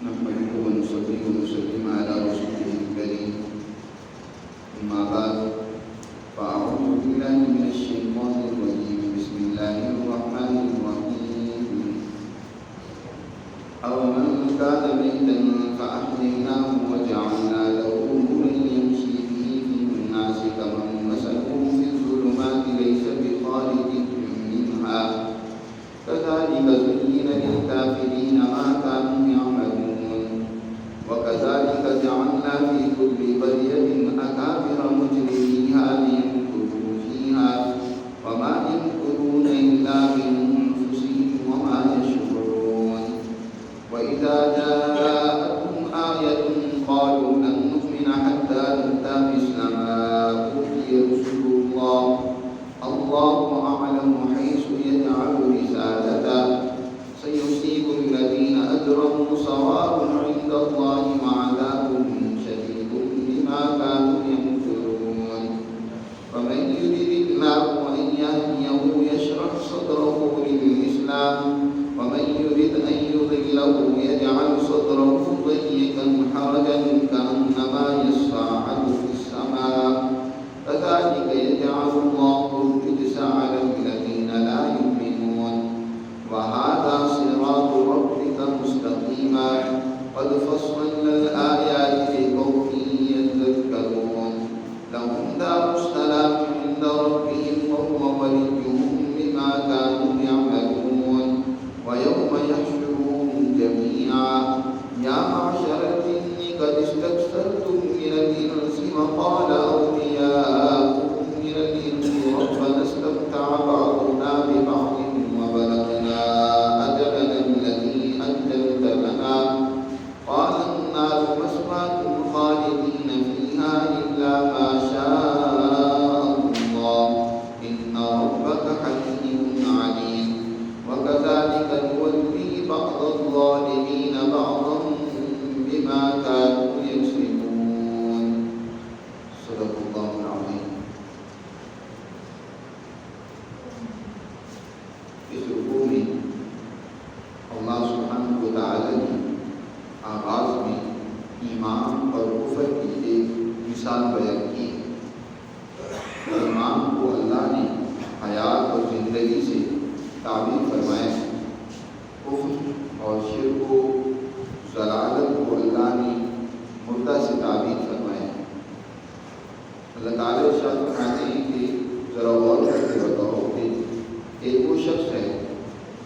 نحمده ونصلي ونسلم على رسوله الكريم أما بعد فأعوذ بالله من الشيطان الرجيم بسم الله الرحمن الرحيم أومن كان ميتا فأحييناه وجعلنا له نورا يمشي به في الناس كمن مثله في الظلمات ليس بخارج منها كذلك زين للكافرين ما كانوا يعملون وكذلك جعلنا في كل قرية أكابر مجرميها ليمكروا فيها وما يمكرون إلا بأنفسهم وما يشعرون وإذا جاءتهم آية قالوا لن نؤمن حتى نؤتى مثل ما أوتي رسل الله أعلم حيث يجعل رسالته سيصيب الذين أجرموا صواب عند الله وعذاب شديد بما كانوا يمكرون ومن يرد الله أن يهديه يشرح صدره للإسلام ومن يرد أن يضله يجعل صدره ضيقا حرجا كأنما يصعد في السماء كذلك يجعل الله الرجس على الذين لا يؤمنون وهذا صراط ربك مستقيما قد فصلنا الآيات لقوم يذكرون لهم دار السلام عند ربهم وهو وليهم بما كانوا يعملون ويوم يحشرهم جميعا يا معشر الجن قد استكثرتم من الإنس وقال أولياؤكم من الإنس ربنا استمتع بعضنا ببعض وبلغنا أجلنا الذي أجلت لنا قال النار مثواكم خالدين فيها إلا ما شاء الله إن ربك حكيم عليم وكذلك نولي بعض الظالمين بعضا بما كانوا يكسبون صدق الله العظيم. اس رکوع میں اللہ سبحانہ و تعالی نے آغاز میں ایمان اور کفر کی ایک مثال بیان کی. ایمان کو اللہ نے حیات اور زندگی سے تعبیر فرمایا، کفر اور شرک و ضلالت کو اللہ نے مردہ سے تعبیر فرمایا. اللہ تعالیٰ ارشاد فرماتے ہیں کہ ذرا غور کر کے بتاؤ کہ ایک وہ شخص ہے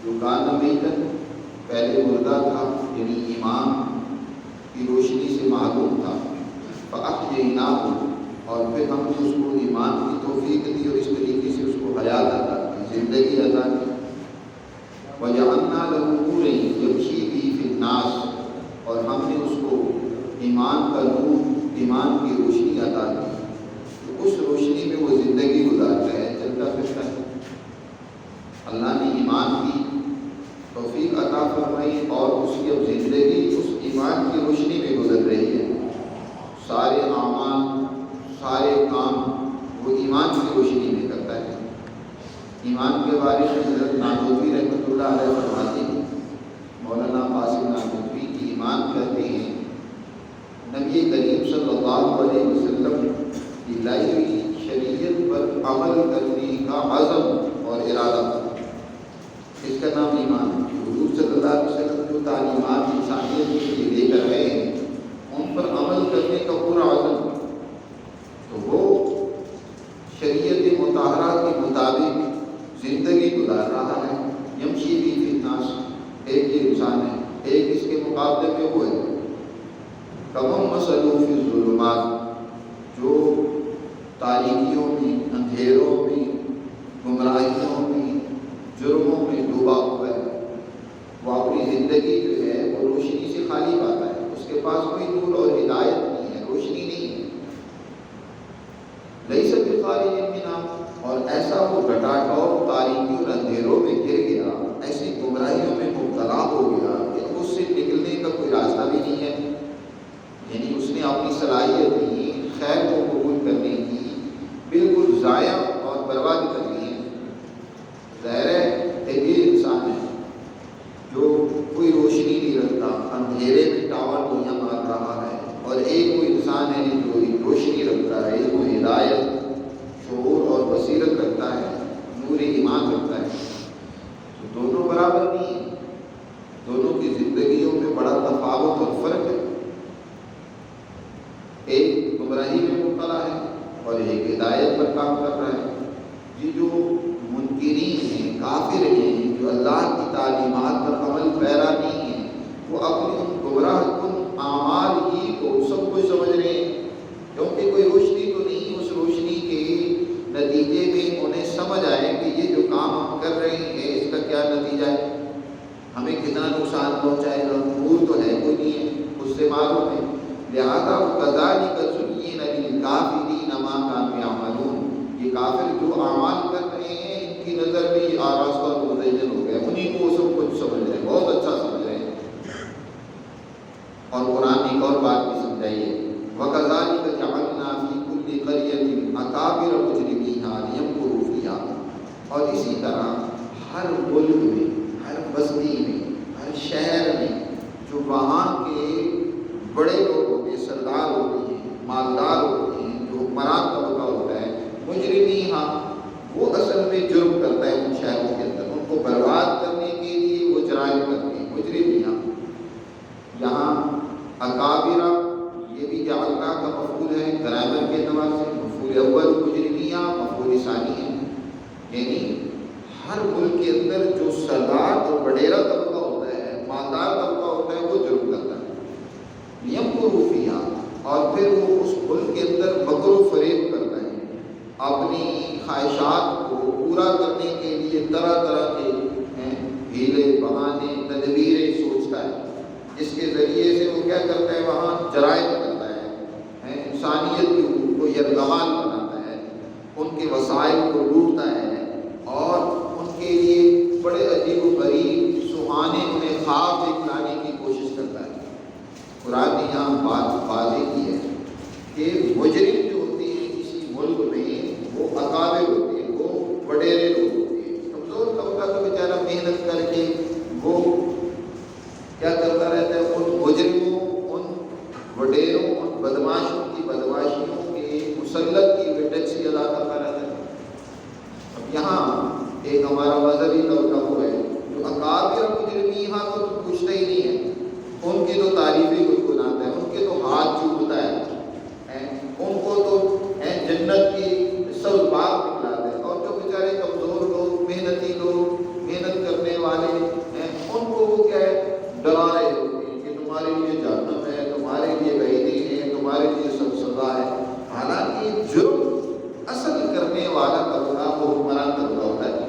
جو کان میتن پہلے مردہ تھا، یعنی ایمان کی روشنی سے معلوم تھا، فأحییناہ اور پھر ہم نے اس کو ایمان کی توفیق دی اور اس طریقے سے اس کو حیات عطا کی، زندگی عطا کی. وجعلنا لہ نورا یمشی بہ فی الناس اور ہم نے اس کو ایمان کا نور، ایمان کی روشنی عطا کی، تو اس روشنی میں وہ زندگی گزارتا ہے، چلتا پھرتا ہے. اللہ نے ایمان کی توفیق عطا فرمائی اور اس کی اب زندگی اس ایمان کی روشنی میں گزر رہی ہے. سارے اعمال، سارے کام وہ ایمان کی روشنی میں کرتا ہے. ایمان کے بارے میں حضرت نانوتوی رحمۃ اللہ علیہ فرماتے ہیں، مولانا قاسم نانوتوی کی ایمان کہتے ہیں نبی کریم صلی اللہ علیہ وسلم کی لائی ہوئی شریعت پر عمل کرنے کا عزم اور ارادہ، اس کا نام ایمان ہے. حضور صلی اللہ علیہ وسلم جو تعلیمات انسانیت کے لیے لے کر گئے ہیں ان پر عمل کرنے کا پورا عزم، تو وہ شریعت مطہرہ کے مطابق زندگی گزار رہا ہے. یمشی بہ فی الناس، ایک یہ انسان ہے، ایک اس کے مقابلے میں وہ ہے کمن مثلہ فی الظلمات، جو تاریکیوں میں، اندھیروں میں، گمراہیوں میں، جرموں میں ڈوبا ہوا ہے. وہ اپنی زندگی جو ہے وہ روشنی سے خالی پاتا ہے، اس کے پاس کوئی نور اور ہدایت نہیں ہے، روشنی نہیں ہے. لیس بخارج منہا، اور ایسا وہ گٹاٹور تاریکی اور اندھیروں میں گر گیا، ایسی گمراہیوں میں مبتلا ہو گیا کہ اس سے نکلنے کا کوئی راستہ بھی نہیں ہے. یعنی اس نے اپنی صلاحیت نہیں خیر کو قبول کرنے کی بالکل ضائع اور برباد کر لی ہے. ظاہر ہے ایک یہ انسان ہے جو کوئی روشنی نہیں رکھتا، اندھیرے میں اور ایک ہدایت پر کام کر رہا ہے۔ یہ جو منکرین ہیں، کافر ہیں، جو اللہ کی تعلیمات پر عمل پیرا نہیں ہیں، وہ اپنے ان گمراہ کن اعمال ہی کو سب کچھ سمجھ رہے ہیں، کیونکہ کوئی روشنی تو نہیں، اس روشنی کے نتیجے میں انہیں سمجھ آئے کہ یہ جو کام ہم کر رہے ہیں اس کا کیا نتیجہ ہے، ہمیں کتنا نقصان پہنچائے گا، نور تو ہے کوئی نہیں ہے، اس سے معلوم ہے۔ لہٰذا کذالک زین للکافرین ما کانوا یعملون، یہ کافر جو اعمال کر رہے ہیں ان کی نظر میں یہ آراستہ اور مزین ہو گیا، انہیں کو سب کچھ سمجھ رہے ہیں، بہت اچھا سمجھ رہے ہیں۔ اور قرآن نے ایک اور بات بھی سمجھائی ہے، وَكَذَلِكَ جَعَلْنَا فِي كُلِّ قَرْيَةٍ أَكَابِرَ مُجْرِمِيهَا لِيَمْكُرُوا فِيهَا، اور اسی طرح ہر ملک میں، ہر بستی میں، ہر شہر میں جو وہاں کے بڑے لوگ ہوتے ہیں، سردار ہوتے ہیں، مالدار ہوتے ہیں، جو حکمران طبقہ ہوتا ہے، مجرمیہا، وہ اصل میں جرم کرتا ہے ان شہروں کے اندر، ان کو برباد کرنے کے لیے وہ جرائم کرتے ہیں، مجرمیہا۔ یہاں اکابرہ یہ بھی جعلنا کا مفعول ہے گرامر کے اعتبار سے، مفعول اول مجرمیہ، مفعول ثانی ہے، یعنی ہر ملک کے اندر جو سردار اور وڈیرا طبقہ ہوتا ہے، مالدار طبقہ ہوتا ہے، وہ جرم کرتا ہے۔ یمکروا فیہا، اور پھر وہ اس ملک کے اندر مکر و فریب کرتا ہے، اپنی خواہشات کو پورا کرنے کے لیے طرح طرح کے ہیلے بہانے تدبیریں سوچتا ہے، جس کے ذریعے سے وہ کیا کرتا ہے، وہاں جرائم کرتا ہے، انسانیت کے حقوق کو یرغمال بناتا ہے، ان کے وسائل کو لوٹتا ہے، اور ان کے لیے بڑے عجیب و غریب سہانے انہیں خواب دکھلانے کی کوشش کرتا ہے۔ قرآن نے یہاں بات واضح کی ہے کہ مجرم جو ہوتے ہیں کسی ملک میں وہ اکابر ہوتے ہیں، وہ وڈیرے لوگ ہوتے ہیں، کمزور طبقہ تو بیچارہ محنت کر کے وہ کیا کرتا رہتا ہے، ان مجرموں، ان وڈیروں، ان بدماشوں کی بدماشیوں کے مسلط کی ہوئے ٹیکسی ادا کرتا رہتا ہے۔ اب یہاں ایک ہمارا مذہبی طبقہ وہ ہے جو اکابر مجرمیہا کو تو پوچھتا ہی نہیں ہے، ان کی تو تعریفیں گنگناتا ہے، ان کے تو ہاتھ چومتا ہے، ان کو تو جنت کی سب بات دکھلاتا ہے، اور جو بیچارے کمزور لوگ، محنتی لوگ، محنت کرنے والے ہیں، ان کو وہ کیا ہے، ڈرا رہے ہوتے ہیں کہ تمہارے لیے جہنم ہے، تمہارے لیے وعیدیں ہیں، تمہارے لیے سب سزا ہے۔ حالانکہ جرم اصل کرنے والا طبقہ وہ حکمران طبقہ ہوتا ہے۔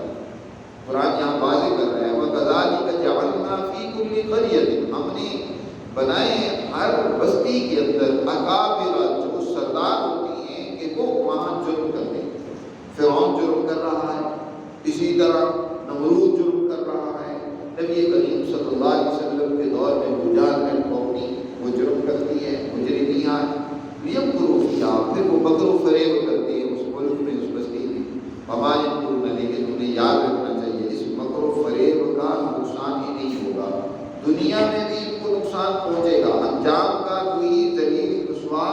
قرآن یہاں واضح کر رہا ہے، وَكَذَلِكَ جَعَلْنَا فِي كُلِّ قَرْيَةٍ، ہم نے بنائے ہر بستی کے اندر اکابر، جو سردار ہوتی ہیں کہ وہ وہاں جرم کرتے ہیں۔ فرعون جرم کر رہا ہے، اسی طرح نمرود جرم کر رہا ہے، نبی کریم صلی اللہ علیہ وسلم کے دور میں بجال میں قومی وہ جرم کرتی ہے، مجرمیہ، یمکروا فیہا، پھر وہ مکر و فریب کرتے ہیں اس ملک میں، اس بستی میں۔ وما یمکرون، لیکن انہیں یاد رکھنا چاہیے اس مکر و فریب کا نقصان ہی نہیں ہوگا، دنیا میں بھی ان کو نقصان پہنچے گا، انجام کا کوئی ذلیل رسوا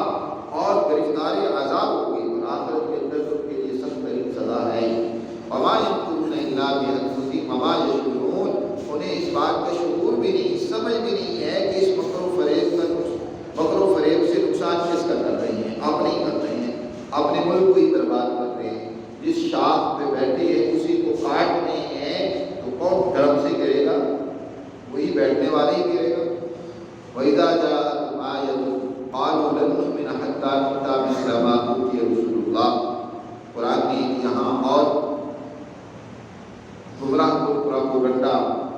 اور گرفتار عذاب ہوگی، اور آخرت کے اندر تو ان کے لیے سخت ترین سزا ہے۔ وما یمکرون الا بانفسہم وما یشعرون، انہیں اس بات کا شعور بھی نہیں، سمجھ بھی نہیں ہے کہ اس مکر و فریب سے نقصان کس کا کر رہے ہیں، اپنے ہی کر رہے ہیں، اپنے ملک کو ہی برباد کر رہے ہیں۔ جس شاخ پہ بیٹھے ہیں اسی کو کاٹ رہے ہیں تو کون درم سے گرے گا، وہی بیٹھنے والے ہی گرے گا۔ وَإِذَا جَاءَتْهُمْ آيَةٌ قَالُوا لَن نُّؤْمِنَ حَتَّىٰ نُؤْتَىٰ مِثْلَ مَا أُوتِیَ رُسُلُ اللَّهِ۔ قرآن نے یہاں اور گمراہ کو پروپیگنڈا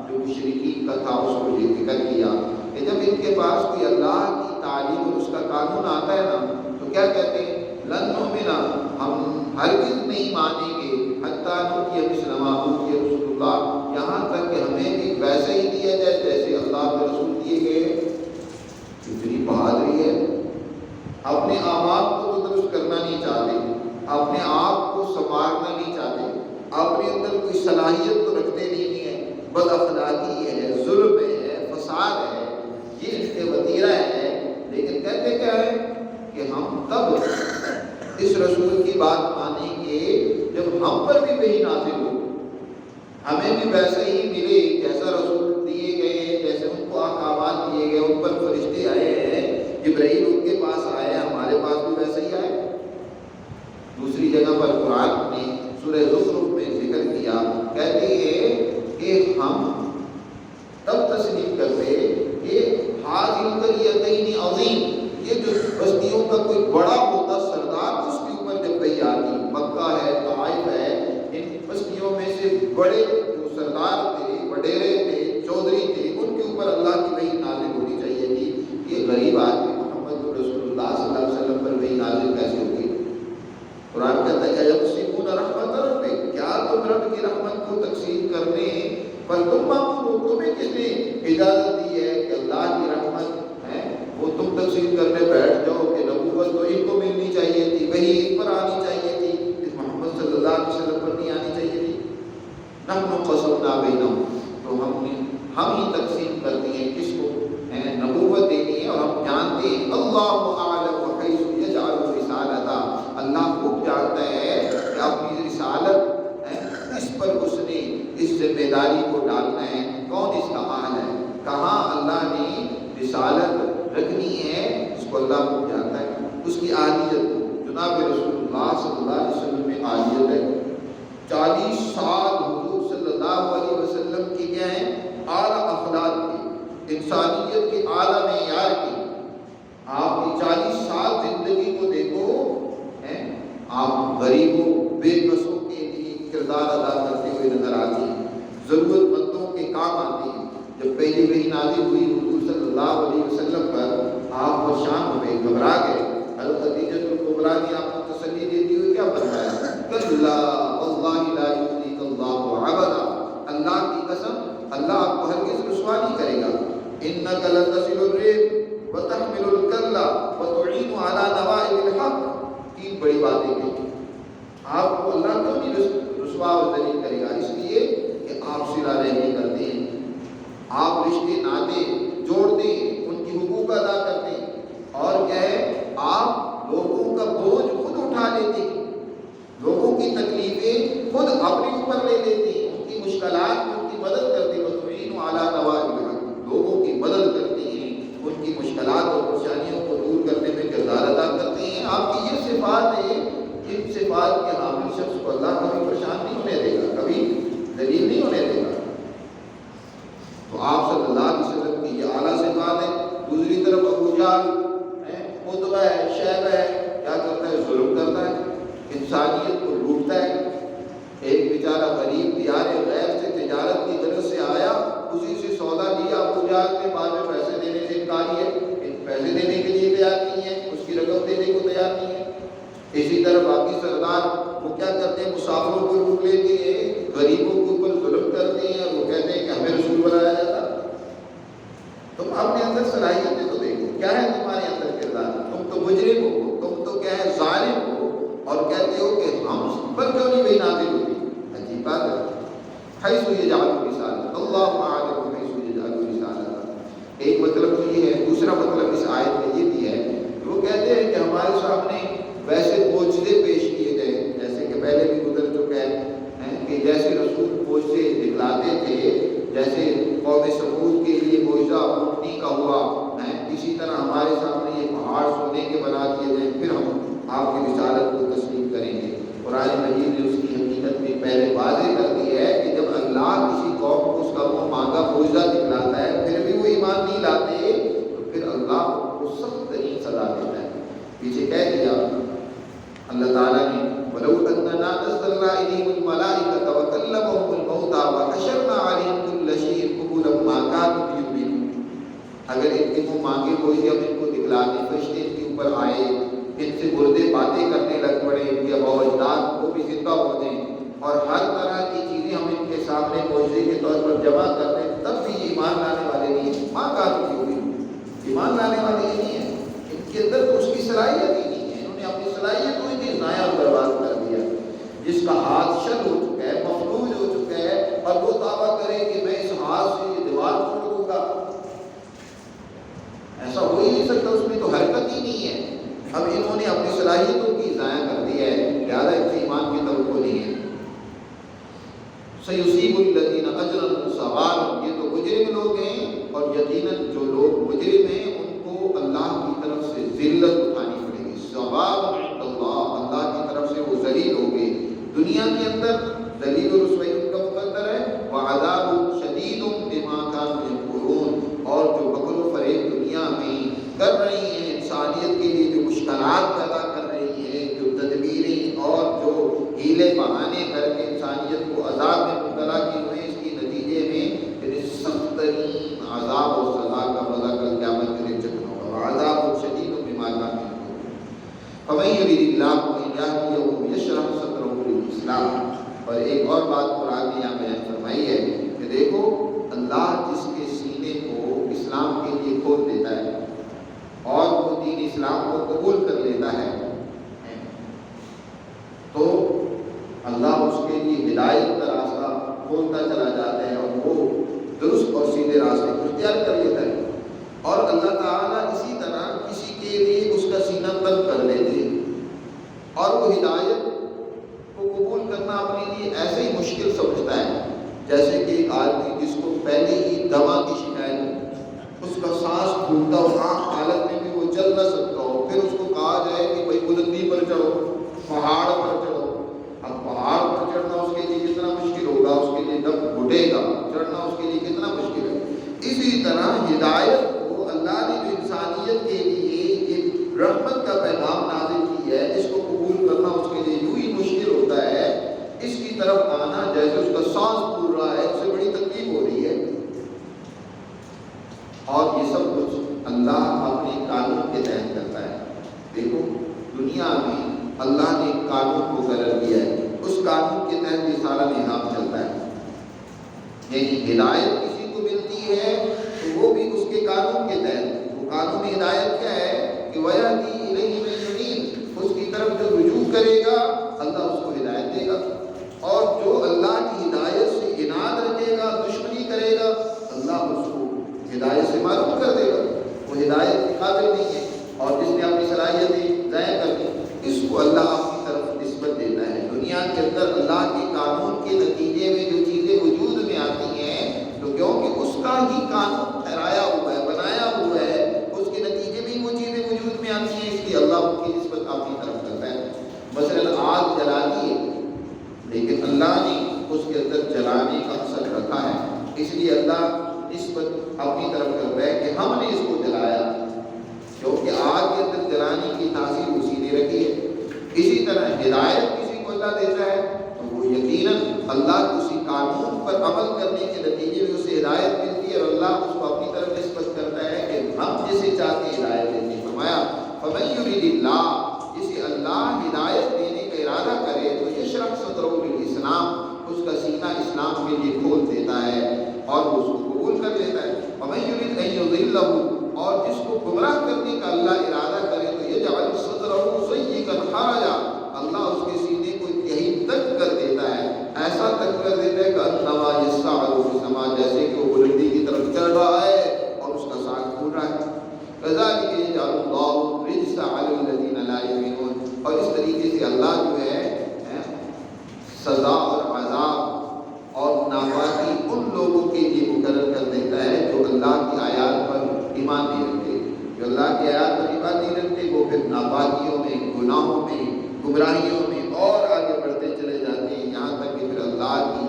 جو مشرکین کا تھا اس کو یہ ذکر کیا کہ جب ان کے پاس کوئی اللہ کی تعلیم اور اس کا قانون آتا ہے نا تو کیا کہتے ہیں، لن نؤمن، ہم ہرگز نہیں مانیں گے، حتیٰ نؤتی مثل ما اوتی رسول اللہ، یہاں تک کہ ہمیں بھی ویسے ہی دیا جائے جیسے اللہ کے رسول دیے گئے۔ کتنی بہادری ہے، اپنے اعمال کو تو درست کرنا نہیں چاہتے، اپنے آپ کو سنوارنا نہیں چاہتے، اپنے اندر کوئی صلاحیت تو رکھتے نہیں ہیں، بد اخلاقی ہے، ظلم ہے، فساد ہے، یہ ان کے وتیرہ ہے، لیکن کہتے کیا ہے کہ ہم تب اس رسول کی بات مانیں گے جب ہم پر بھی وہی نازل ہو، ہمیں بھی ویسے ہی ملے جیسا رسول دیے گئے، جیسے ان کو احکامات دیے گئے، ان پر فرشتے آئے ہیں، جبرائیل ان کے پاس آئے، ہمارے پاس بھی ویسے ہی آئے۔ جگہ پر قرآن نے سورہ زخرف میں ذکر کیا، کہتے ہیں کہ ہم تب تسلیم کرتے کہ حاضر القریتین عظیم، یہ جو بستیوں کا کوئی بڑا ہوتا سردار اس کے اوپر جب وحی آتی، مکہ ہے، طائف ہے، ان بستیوں میں سے بڑے جو سردار تھے، وڈیرے تھے، چودھری تھے، ان کے اوپر اللہ کی وحی نازل ہونی چاہیے تھی۔ یہ غریب آدمی محمد رسول اللہ صلی اللہ علیہ وسلم پر وحی نازل کیسے ہوگی؟ قرآن کہتا ہے یقسمون رحمت ربک، کیا تم رب کی رحمت کو تقسیم کرنے پر تم معمول ہو؟ تمہیں کس نے اجازت دی ہے کہ اللہ کی رحمت ہے وہ تم تقسیم کرنے بیٹھ جاؤ کہ نبوت تو ان کو ملنی چاہیے تھی، وہی ان پر آنی چاہیے تھی، اس محمد صلی اللہ علیہ وسلم پر نہیں آنی چاہیے تھی؟ نحن قسمنا بینہم، تو ہم ہی تقسیم کرتی ہیں کس کو نبوت دینی ہے، اور ہم جانتے ہیں اللہ اعلم حیث یجعل رسالتہ، اللہ خوب جانتا ہے کہ اپنی رسالت اس پر اس نے اس ذمہ داری کو ڈالنا ہے، کون اس کا اہل ہے، کہاں اللہ نے رسالت رکھنی ہے، اس کو اللہ خوب جانتا ہے، اس کی اہلیت کو۔ جناب رسول اللہ صلی اللہ علیہ وسلم میں اہلیت ہے، 40 سال حضور صلی اللہ علیہ وسلم کی کیا ہیں اعلیٰ اخلاق کی، انسانیت کے اعلیٰ معیار کی۔ آپ کی 40 سال زندگی کو دیکھو، آپ غریبوں بے بسوں کے لیے کردار ادا کرتے ہوئے نظر آتے ہیں، ضرورت مندوں کے کام آتے ہیں۔ جب پہلی وحی نازل ہوئی حضور صلی اللہ علیہ وسلم پر، آپ پریشان ہوئے، گھبرا گئے۔ حضرت خدیجہ الکبریٰ نے آپ کو تسلی دیتی ہوئے کیا فرمایا؟ کلا واللہ لا یخزیک اللہ ابدا، اللہ کی قسم اللہ آپ کو ہرگز رسوا نہیں کرے گا۔ انک لتصل الرحم وتحمل الکل وتعین علی نوائب الحق، تین بڑی باتیں کہیں۔ آپ کو اللہ کیوں نہیں رسوا و ذلیل کرے گا؟ اس لیے کہ آپ صلہ رحمی کرتے ہیں، آپ رشتے ناطے جوڑتے ہیں، ان کی حقوق ادا کرتے ہیں، اور کیا ہے آپ لوگوں کا بوجھ خود اٹھا لیتے ہیں، لوگوں کی تکلیفیں خود اپنے اوپر لے لیتے ہیں، ان کی مشکلات میں ان کی مدد کرتے ہیں، وتعین علی نوائب الحق، لوگوں کی مدد کرتے ہیں، ان کی مشکلات اور پریشانیوں کو دور کرنے میں کردار ادا کرتے ہیں۔ آپ کی یہ صفات ہے، ان صفات کے حامل شخص کو اللہ کبھی پریشان نہیں ہونے دے گا، کبھی ذلیل نہیں ہونے دے گا۔ تو آپ صلی اللہ علیہ وسلم کی یہ اعلیٰ صفات ہے۔ دوسری طرف ابو جہل عتبہ ہے، شیبہ ہے، کیا کرتا ہے؟ ظلم کرتا ہے، انسانیت کو لوٹتا ہے۔ ایک بیچارہ غریب دیار غیر سے تجارت کی غرض سے آیا، اسی سے سودا لیا، ابو جہل نے بعد میں پیسے دینے سے انکار کیا، پیسے دینے کے لیے تیار نہیں ہے، اس کی رقم دینے کو تیار نہیں ہے۔ اسی طرح باقی سردار وہ کیا کرتے ہیں؟ مسافروں کو روک لیتے ہیں، غریبوں کے اوپر ظلم کرتے ہیں، اور وہ کہتے ہیں کہ ہمیں رسول بنایا جاتا۔ تم اپنے اندر صلاحیتیں تو دیکھو، کیا ہے تمہارے اندر کردار؟ تم تو مجرم ہو، تم تو کیا ہے ظالم ہو، اور کہتے ہو کہ ہم پر کیوں نہیں وحی نازل ہوتی؟ عجیب بات ہے۔ حیث یجعل رسالتہ، اللہ اعلم حیث یجعل رسالتہ، ایک مطلب تو یہ ہے۔ دوسرا مطلب اس آیت میں یہ بھی ہے کہ وہ کہتے ہیں کہ ہمارے سامنے ویسے معجزے پیش کیے گئے، جیسے کہ پہلے بھی گزر چکا ہے کہ جیسے رسول معجزے دکھلاتے تھے، جیسے قوم ثمود کے لیے معجزہ اونٹنی کا ہوا، اسی طرح ہمارے سامنے یہ پہاڑ سونے کے بنا دیے جائیں، پھر ہم آپ کی رسالت کو تسلیم کریں گے۔ قرآن مجید نے اس کی حقیقت بھی پہلے واضح کر دی ہے کہ جب اللہ کسی قوم کو اس کا وہ مانگا معجزہ دکھلاتا ہے، پھر بھی وہ ایمان نہیں لاتے، تو پھر اللہ کو سخت ترین سزا دیتا ہے۔ پیچھے کہہ دیا اللہ تعالیٰ نے وَلَوْ أَنَّنَا نَزَّلْنَا إِلَيْهِمُ الْمَلَائِكَةَ وَكَلَّمَهُمُ الْمَوْتَىٰ وَحَشَرْنَا عَلَيْهِمْ كُلَّ شَيْءٍ قُبُولًا مَا كَانُوا لِيُؤْمِنُوا، اگر ان کے وہ مانگے کوئی ہم ان کو دکھلا دیں، فرشتے ان کے اوپر آئے، ان سے مردے باتیں کرنے لگ پڑے، ان کے اباء و اجداد وہ بھی زندہ ہو جائیں، اور ہر طرح کی چیزیں ہم ان کے سامنے معجزے کے طور پر جمع کر دیں، تب بھی یہ ایمان لانے والے نہیں ہیں۔ ماں كانوا لِيُؤْمِنُوا، ایمان لانے والے یہ نہیں ہیں، ان کے اندر تو اس کی صلاحیت ہی نہیں ہے، انہوں نے اپنی صلاحیت کو ہی ضائع اور برباد کر دیا۔ جس کا ہاتھ شل ہو چکا ہے، مفلوج ہو چکا ہے، اور وہ دعویٰ کرے کہ میں اس ہاتھ سے یہ دیوار توڑ دوں گا، ایسا ہو ہی نہیں سکتا، اس میں تو حرکت ہی نہیں ہے۔ اب انہوں نے اپنی صلاحیتوں کی ضائع کر دی ہے، لہٰذا ان سے ایمان کی توقع نہیں ہے۔ سَيُصِيبُ الَّذِينَ أَجْرَمُوا صَغَارٌ، یہ تو مجرم لوگ ہیں، اور یقیناً جو لوگ مجرم ہیں ان کو اللہ کی طرف سے ذلت اٹھانی پڑے گی۔ صغار عند اللہ، اللہ کی طرف سے وہ ذلیل فَمَن يُرِدِ اللَّهُ أَن يَهْدِيَهُ يَشْرَحْ صَدْرَهُ لِلْإِسْلَامِ۔ اور ایک اور بات قرآن نے یہاں بیان فرمائی ہے کہ دیکھو اللہ جس کے سینے کو اسلام کے لیے کھول دیتا ہے اور وہ دین اسلام کو قبول کر لیتا ہے تو اللہ اس کے لیے ہدایت کا راستہ کھولتا چلا جاتا ہے اور وہ درست اور سیدھے راستے کو اختیار کر لیتا ہے۔ اور اللہ تعالیٰ اسی طرح کسی کے لیے اس کا سینہ بند کر دیتے اور وہ ہدایت کو قبول کرنا اپنے لیے ایسے ہی مشکل سمجھتا ہے جیسے کہ ایک آدمی جس کو پہلے ہی دما کی شکایت ہو، اس کا سانس پھولتا ہو، عام حالت میں بھی وہ چل نہ سکتا ہو، پھر اس کو کہا جائے کہ بھائی بلندی پر چڑھو، پہاڑ پر چڑھو۔ اب پہاڑ پر چڑھنا اس کے لیے کتنا مشکل ہوگا، اس کے لیے دم گھٹے گا، چڑھنا اس کے لیے کتنا مشکل ہے۔ اسی طرح ہدایت کو اللہ نے جو انسانیت کے لیے ایک رحمت کا پیغام نازل کی ہے، اس کو قبول کرنا اس کے لیے یوں ہی مشکل ہوتا ہے، اس کی طرف آنا جیسے اس کا سانس پھول رہا ہے، اس سے بڑی تکلیف ہو رہی ہے۔ اور یہ سب کچھ اللہ اپنے قانون کے تحت کرتا ہے۔ دیکھو دنیا میں اللہ نے قانون کو مقرر کیا ہے، اس قانون کے تحت یہ سارا نظام چلتا ہے۔ یعنی ہدایت کسی کو ملتی ہے تو وہ بھی اس کے قانون کے تحت، وہ قانون ہدایت کیا ہے کہ وَيَهْدِي إِلَيْهِ مَن يُنِيبُ، اس کی طرف جو رجوع کرے گا اللہ اس کو ہدایت دے گا، اور جو اللہ کی ہدایت سے عناد رکھے گا، دشمنی کرے گا، اللہ اس کو ہدایت سے معروف کر دے گا، وہ ہدایت کی قابل نہیں ہے۔ اور جس نے اپنی صلاحیتیں ضائع کر دی اس کو اللہ اپنی طرف نسبت دیتا ہے۔ دنیا کے اندر اللہ کے قانون کے نتیجے میں جو چیزیں وجود میں آتی ہیں تو کیونکہ اس کا ہی قانون ٹھہرایا ہوا ہے، بنایا ہوا ہے، اس کے نتیجے میں وہ چیزیں وجود میں آتی ہیں، اس لیے اللہ ان کی نسبت اپنی طرف کرتا ہے۔ مثلاً آگ جلانی ہے لیکن اللہ نے اس کے اندر جلانے کا اثر رکھا ہے، اس لیے اللہ نسبت اپنی طرف کرتا ہے کہ ہم نے اس کو جلایا، کیونکہ آگ کے اندر جلانے کی تاثیر اسی نے رکھی ہے۔ اسی طرح ہدایت کسی کو اللہ دیتا ہے تو وہ یقیناً اللہ کے اسی قانون پر عمل کرنے کے نتیجے میں اسے ہدایت ملتی ہے، اور اللہ اس کو اپنی طرف نسبت کرتا ہے کہ ہم جسے چاہتے ہیں ہدایت دیتے ہیں۔ فرمایا فَمَن يُرِدِ اللَّهُ، جسے اللہ ہدایت دینے کا ارادہ کرے تو یشرح صدرہ للاسلام، اس کا سینہ اسلام کے لیے کھول دیتا ہے اور وہ اس کو قبول کر لیتا ہے۔ وَمَن يُرِدْ أَن يُضِلَّهُ، اور جس کو گمراہ کرنے کا اللہ ارادہ کرے تو یجعل صدرہ ضيقا حرجا، اللہ اس کے سینے کو انتہائی تنگ کر دیتا ہے، ایسا تنگ کر دیتا ہے کہ انما یصعد فی السماء، جیسے کہ وہ بلندی کی طرف چڑھ رہا ہے اور اس کا سانس پھول رہا ہے۔ کذالک یجعل اللہ الرجس علی الذین لا یؤمنون، اور اس طریقے سے اللہ جو ہے سزا اور عذاب اور ناپاکی ان لوگوں کے لیے مقرر کر دیتا ہے جو اللہ کی آیات پر ایمان نہیں رکھتے۔ جو اللہ کی آیات پر ایمان نہیں رکھتے وہ پھر ناپاکیوں میں، گناہوں میں، گمراہیوں میں اور آگے بڑھتے چلے جاتے ہیں، یہاں تک کہ پھر اللہ کی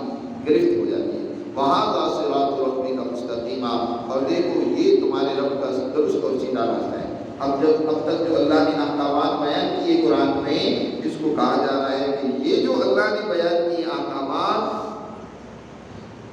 گرفت ہو جاتی ہے۔ وَهَذَا صِرَاطُ رَبِّكَ مُسْتَقِيمًا، اور دیکھو یہ تمہارے رب کا درست اور سیدھا راستہ ہے۔ اب تک جو اللہ نے احکامات بیان کیے قرآن میں، اس کو کہا جا رہا ہے کہ یہ جو اللہ نے بیان کیے احکامات،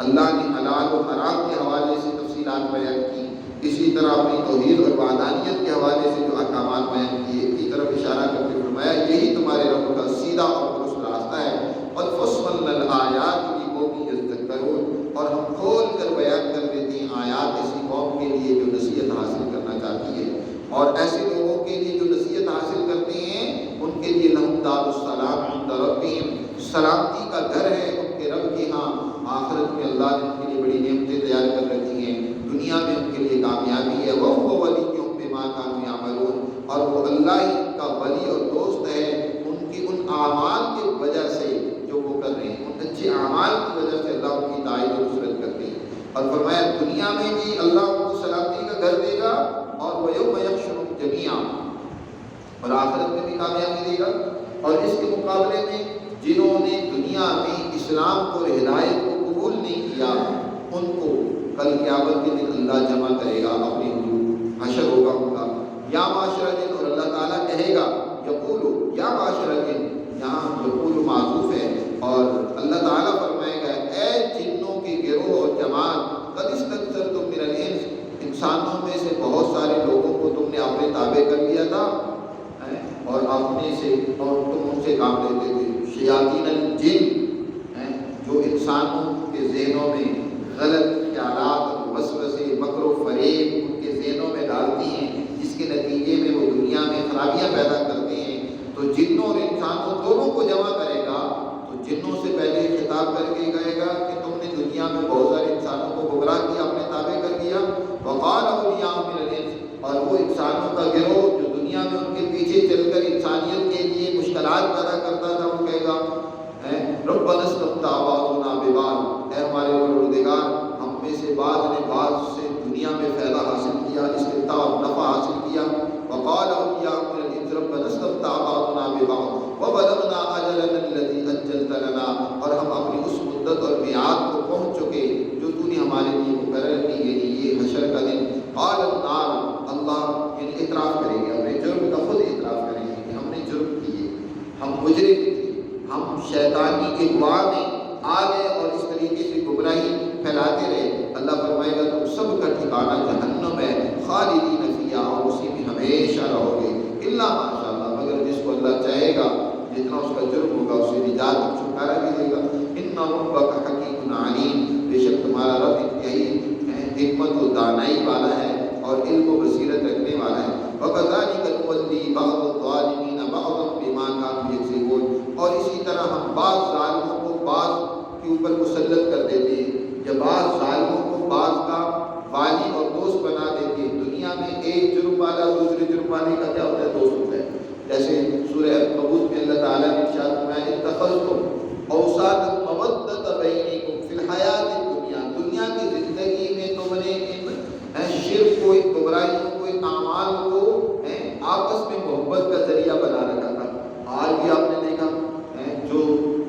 اللہ نے حلال و حرام کے حوالے سے تفصیلات بیان کی، اسی طرح اپنی توحید اور وحدانیت کے حوالے سے جو احکامات بیان کیے کی طرف اشارہ کرتے فرمایا یہی تمہارے رب کا سیدھا اور درست راستہ ہے۔ قد فصلنا الآیات لقوم یذکرون، اور ہم کھول کر بیان کر دیتے ہیں آیات ایسی قوم کے لیے جو نصیحت حاصل کرنا چاہتی ہے، اور ایسے لوگوں کے لیے جو نصیحت حاصل کرتے ہیں ان کے لیے لہم دار السلام عند ربہم، سلامتی کا گھر ہے ان کے رب کے ہاں۔ آخرت میں اللہ نے ان کے لیے بڑی نعمتیں تیار کر رکھی ہیں، دنیا میں ان کے لیے کامیابی ہے۔ وَهُوَ وَلِيُّهُم بِمَا كَانُوا يَعْمَلُونَ، اور وہ اللہ ہی ان کا ولی اور دوست ہے ان کی ان اعمال کی وجہ سے جو وہ کر رہے ہیں، ان اچھے اعمال کی وجہ سے اللہ ان کی تائید و نصرت کرتے ہیں۔ اور فرمایا دنیا میں بھی اللہ ان کو سلامتی کا گھر دے گا، اور وَيَوْمَ يَحْشُرُهُمْ جَمِيعًا، اور آخرت میں بھی کامیابی دے گا۔ اور اس کے مقابلے میں جنہوں نے دنیا میں اسلام کو، ہدایت کو قبول نہیں کیا، ان کو کل قیامت کے دن اللہ جمع کرے گا اپنی حضور، حشر ہوگا ان کا۔ یا معاشر جن، اور اللہ تعالیٰ کہے گا یقولو یا معاشر جن، یہاں یقولو معذوف ہے، اور اللہ تعالیٰ فرمائے گا اے جنوں کے گروہ اور جماعت، قد استکثرتم من الانس، انسانوں میں سے بہت سارے لوگوں کو تم نے اپنے تابع کر لیا تھا، اور اپنے سے اور تم ان سے کام لیتے تھے۔ شیاطین الجن جو انسانوں کے ذہنوں میں غلط خیالات اور وسوسے مکر و فریب ان کے ذہنوں میں ڈالتی ہیں، جس کے نتیجے میں وہ دنیا میں خرابیاں پیدا کرتے ہیں۔ تو جنوں اور انسانوں دونوں کو جمع کرے گا، تو جنوں سے پہلے خطاب کر کے کہے گا کہ تم نے دنیا میں بہت سارے انسانوں کو گمراہ کیا، اپنے تابع کر دیا۔ وقال اولیاء من الانس، اور وہ انسانوں کا گروہ جو دنیا میں ان کے پیچھے چل کر انسانیت کے لیے مشکلات پیدا کرتا تھا، وہ کہے گا ربنا استمتع بعضنا ببعض، اے ہمارے پروردگار ہم میں سے بعض نے بعض سے دنیا میں فائدہ حاصل کیا، استمتاع اور نفع حاصل کیا۔ وقال اولیاء من الانس ربنا استمتع بعضنا ببعض وبلغنا اجلنا الذي اجلت لنا، اور ہم اپنی اس مدت اور میعاد کو پہنچ چکے جو تو نے ہمارے لیے مقرر کی، یعنی یہ حشر کا دن۔ قال النار، اللہ یعنی اعتراف کریں گے، اپنے جرم کا خود اعتراف کریں گے کہ ہم نے جرم کیے، ہم مجرم تھے، ہم شیطانی اغوا میں آ گئے اور اس طریقے سے گمراہی پھیلاتے رہے۔ اللہ فرمائے گا تم سب کا ٹھکانہ جہنم ہے، خالدین فیہا، اور اسی میں ہمیشہ رہو گے، الا ماشاء اللہ، مگر جس کو اللہ چاہے گا، جتنا اس کا جرم ہوگا اسے نجات اور چھٹکارا بھی دے گا۔ ان ربک حکیم علیم، بے شک تمہارا رب انتہائی حکمت و دانائی والا ہے اور علم و بصیرت رکھنے والا ہے۔ وَكَذَلِكَ نُوَلِّي بَعْضَ الظَّالِمِينَ بَعْضًا بِمَا كَانُوا يَكْسِبُونَ، اور اسی طرح ہم بعض ظالموں کو بعض کے اوپر مسلط کر دیتے ہیں، یا بعض ظالموں کو بعض کا والی اور دوست بنا دیتے ہیں۔ دنیا میں ایک جرم والا دوسرے جرم والے کا کیا ہوتا ہے؟ دوست ہوتا ہے۔ جیسے سورہ کبوت میں اللہ تعالیٰ نے ارشاد فرمایا اتخذتم اوثانا مودۃ بینکم فی الحیات الدنیا، دنیا کی زندگی میں تم نے ان شرک کو، ان گمراہیوں کو، ان اعمال کو آپس میں محبت کا ذریعہ بنا رکھا تھا۔ آج بھی آپ نے دیکھا جو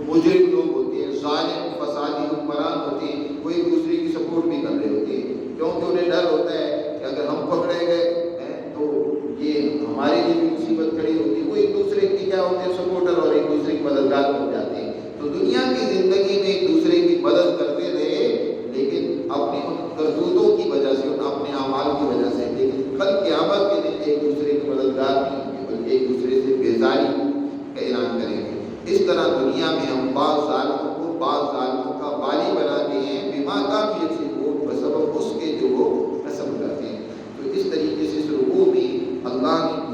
مجرم لوگ ہوتے ہیں، ظالم فسادی حکمران ہوتے ہیں، وہ ایک دوسرے کی سپورٹ بھی کر رہے ہوتے ہیں، کیونکہ انہیں ڈر ہوتا ہے کہ اگر ہم پکڑے گئے تو یہ ہمارے لیے بھی مصیبت کھڑی ہوتی ہے۔ وہ ایک دوسرے کی کیا ہوتے ہیں؟ سپورٹر، اور ایک دوسرے کی مددگار بن جاتے ہیں۔ تو دنیا کی زندگی میں ایک دوسرے کی مدد کرتے رہے، لیکن اپنی ان کرتوتوں کی وجہ سے، ان اپنے اعمال کی وجہ سے، لیکن کل قیامت کے دن ایک دوسرے کے مددگار نہیں ہوں گے، بلکہ ایک دوسرے سے بیزاری کا اعلان کریں گے۔ اس طرح دنیا میں ہم بعض ظالموں کو بعض ظالموں کا والی بناتے ہیں، بما كانوا يكسبون، بسبب اس کے جو وہ کسب کرتے ہیں۔ تو اس طریقے سے اس رکوع میں اللہ نے